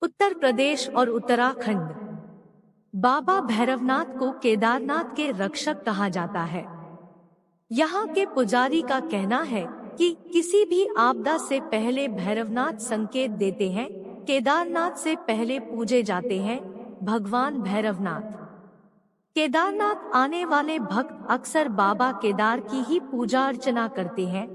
उत्तर प्रदेश और उत्तराखंड। बाबा भैरवनाथ को केदारनाथ के रक्षक कहा जाता है। यहाँ के पुजारी का कहना है कि किसी भी आपदा से पहले भैरवनाथ संकेत देते हैं। केदारनाथ से पहले पूजे जाते हैं भगवान भैरवनाथ। केदारनाथ आने वाले भक्त अक्सर बाबा केदार की ही पूजा अर्चना करते हैं,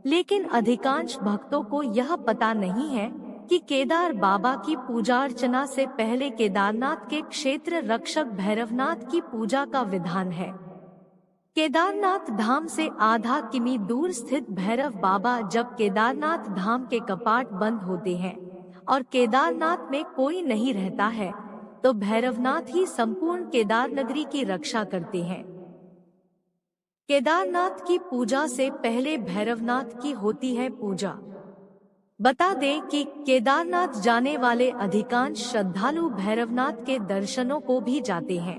लेकिन अधिकांश भक्तों को यह पता नहीं है कि केदार बाबा की पूजा अर्चना से पहले केदारनाथ के क्षेत्र रक्षक भैरवनाथ की पूजा का विधान है। केदारनाथ धाम से आधा किमी दूर स्थित भैरव बाबा जब केदारनाथ धाम के कपाट बंद होते हैं और केदारनाथ में कोई नहीं रहता है, तो भैरवनाथ ही संपूर्ण केदार नगरी की रक्षा करते हैं। केदारनाथ की पूजा से पहले भैरवनाथ की होती है पूजा। बता दें कि केदारनाथ जाने वाले अधिकांश श्रद्धालु भैरवनाथ के दर्शनों को भी जाते हैं।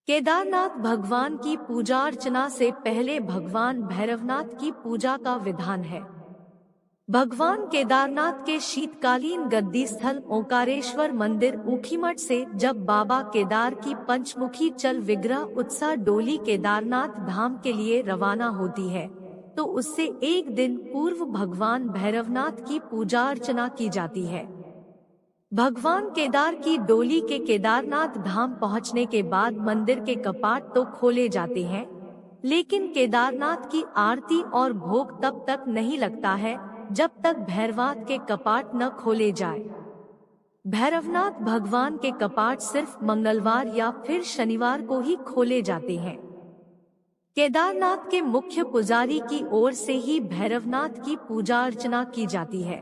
केदारनाथ भगवान की पूजा अर्चना से पहले भगवान भैरवनाथ की पूजा का विधान है। भगवान केदारनाथ के शीतकालीन गद्दी स्थल ओंकारेश्वर मंदिर ऊखीमठ से जब बाबा केदार की पंचमुखी चल विग्रह उत्साह डोली केदारनाथ धाम के लिए रवाना होती है, तो उससे एक दिन पूर्व भगवान भैरवनाथ की पूजा अर्चना की जाती है। भगवान केदार की डोली के केदारनाथ धाम पहुंचने के बाद मंदिर के कपाट तो खोले जाते हैं, लेकिन केदारनाथ की आरती और भोग तब तक नहीं लगता है जब तक भैरवनाथ के कपाट न खोले जाए। भैरवनाथ भगवान के कपाट सिर्फ मंगलवार या फिर शनिवार को ही खोले जाते हैं। केदारनाथ के मुख्य पुजारी की ओर से ही भैरवनाथ की पूजा अर्चना की जाती है।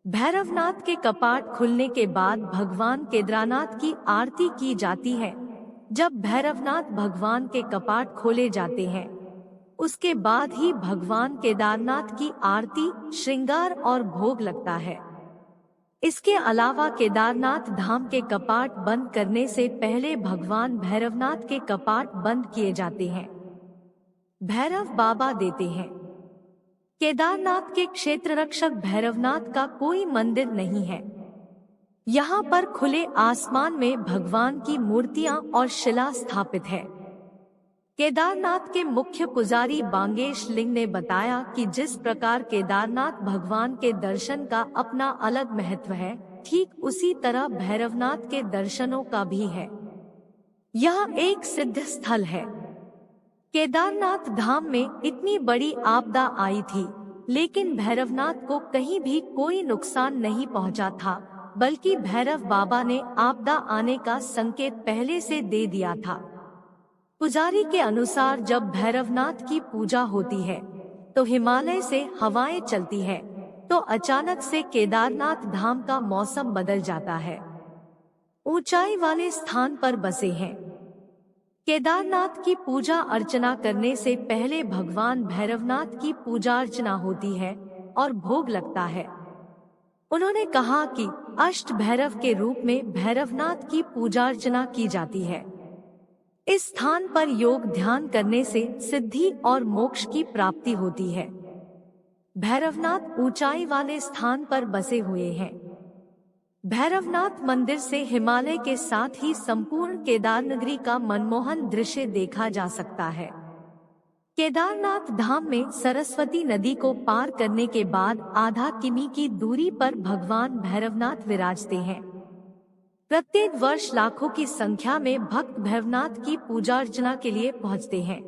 भैरवनाथ के कपाट खुलने के बाद भगवान केदारनाथ की आरती की जाती है। जब भैरवनाथ भगवान के कपाट खोले जाते हैं, उसके बाद ही भगवान केदारनाथ की आरती, श्रृंगार और भोग लगता है। इसके अलावा केदारनाथ धाम के कपाट बंद करने से पहले भगवान भैरवनाथ के कपाट बंद किए जाते हैं। भैरव बाबा देते हैं। केदारनाथ के क्षेत्र रक्षक भैरवनाथ का कोई मंदिर नहीं है। यहाँ पर खुले आसमान में भगवान की मूर्तियां और शिला स्थापित है। केदारनाथ के मुख्य पुजारी बांगेश लिंग ने बताया कि जिस प्रकार केदारनाथ भगवान के दर्शन का अपना अलग महत्व है, ठीक उसी तरह भैरवनाथ के दर्शनों का भी है। यह एक सिद्ध स्थल है। केदारनाथ धाम में इतनी बड़ी आपदा आई थी, लेकिन भैरवनाथ को कहीं भी कोई नुकसान नहीं पहुंचा था, बल्कि भैरव बाबा ने आपदा आने का संकेत पहले से दे दिया था। पुजारी के अनुसार जब भैरवनाथ की पूजा होती है, तो हिमालय से हवाएं चलती है, तो अचानक से केदारनाथ धाम का मौसम बदल जाता है। ऊंचाई वाले स्थान पर बसे हैं। केदारनाथ की पूजा अर्चना करने से पहले भगवान भैरवनाथ की पूजा अर्चना होती है और भोग लगता है। उन्होंने कहा कि अष्ट भैरव के रूप में भैरवनाथ की पूजा अर्चना की जाती है। इस स्थान पर योग ध्यान करने से सिद्धि और मोक्ष की प्राप्ति होती है। भैरवनाथ ऊंचाई वाले स्थान पर बसे हुए हैं। भैरवनाथ मंदिर से हिमालय के साथ ही संपूर्ण केदार नगरी का मनमोहन दृश्य देखा जा सकता है। केदारनाथ धाम में सरस्वती नदी को पार करने के बाद आधा किमी की दूरी पर भगवान भैरवनाथ विराजते हैं। प्रत्येक वर्ष लाखों की संख्या में भक्त भैरवनाथ की पूजा अर्चना के लिए पहुंचते हैं।